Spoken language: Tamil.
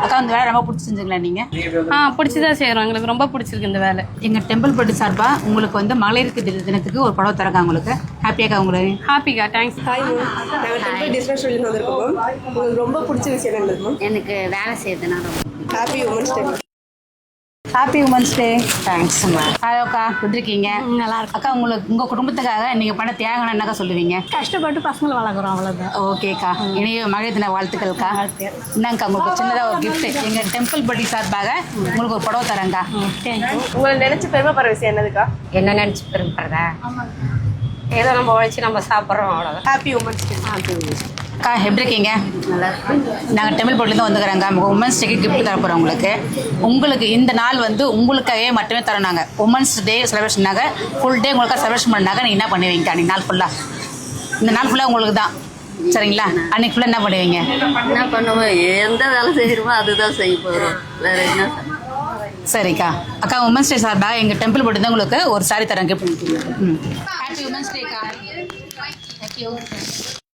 அக்கா இந்த வேலை ரொம்ப பிடிச்சிருந்துங்களா நீங்கள்? பிடிச்சிதான் செய்கிறோம். எங்களுக்கு ரொம்ப பிடிச்சிருக்கு இந்த வேலை. எங்கள் டெம்பிள் பட்டி சார்பாக உங்களுக்கு வந்து மகளிருக்கு தினத்துக்கு ஒரு புடவை தரக்கா. உங்களுக்கு ஹாப்பியாக்கா? உங்களுக்கு ஹாப்பிக்கா. தேங்க்ஸ். ஹாய் மேம், நாங்கள் டெம்பிள் டிஸ்பென்சரிலேருந்து வந்திருக்கோம் மேம். உங்களுக்கு ரொம்ப பிடிச்ச விஷயம் என்னது மேம்? எனக்கு வேலை செய்யறதுனா ரொம்ப happy women's day. Happy women's day. தேங்க்ஸ்மா. ஹலோ அக்கா, எப்படி இருக்கீங்க? நல்லா இருக்கு. அக்கா, உங்களுக்கு உங்கள் குடும்பத்துக்காக நீங்கள் பண்ண தியாகம் என்னக்கா சொல்லுவீங்க? கஷ்டப்பட்டு பசங்களை வளர்க்குறோம், அவ்வளோதான். ஓகேக்கா, இனிய மகளிர் தின வாழ்த்துக்கள்க்கா. என்னங்கக்கா, உங்களுக்கு சின்னதாக ஒரு கிஃப்ட் எங்கள் டெம்பிள் பட்டி சார்பாக உங்களுக்கு ஒரு புடவை தரேங்க்கா. தேங்க்யூ. உங்களை நினைச்சு பெருமைப்படுற விஷயம் என்னதுக்கா? என்ன நினச்சி பெருமைப்படுறதா? ஏதோ நம்ம உழைச்சி நம்ம சாப்பிட்றோம், அவ்வளோதான். ஹாப்பி உமன்ஸ் டே. அக்கா, எப்படி இருக்கீங்க? நல்லா இருக்கு. நாங்கள் டெம்பிள் பட்டிலேருந்து வந்துக்கிறோங்க. உமன்ஸ் டேக்கு கிஃப்ட் தர போகிறோம் உங்களுக்கு. உங்களுக்கு இந்த நாள் வந்து உங்களுக்காகவே மட்டுமே தரோம். நாங்கள் உமன்ஸ் டே செலிப்ரேஷனாக ஃபுல் டே உங்களுக்காக செலிப்ரேஷன் பண்ணாங்க. நீங்கள் என்ன பண்ணுவீங்க அன்றைக்கி நாள் ஃபுல்லாக? இந்த நாள் ஃபுல்லாக உங்களுக்கு தான், சரிங்களா? அன்றைக்கி ஃபுல்லாக என்ன பண்ணுவீங்க? என்ன பண்ணுவோம், எந்த வேலை செய்கிறோமோ அதுதான் செய்ய போகிறோம், வேறு என்ன. சரிக்கா. அக்கா, உமன்ஸ் டே சார்பாக எங்கள் டெம்பிள் பட்டி தான் உங்களுக்கு ஒரு சாரி தரேன் கிஃப்ட். ஹாப்பி உமன்ஸ் டேக்கா. தேங்க்யூ.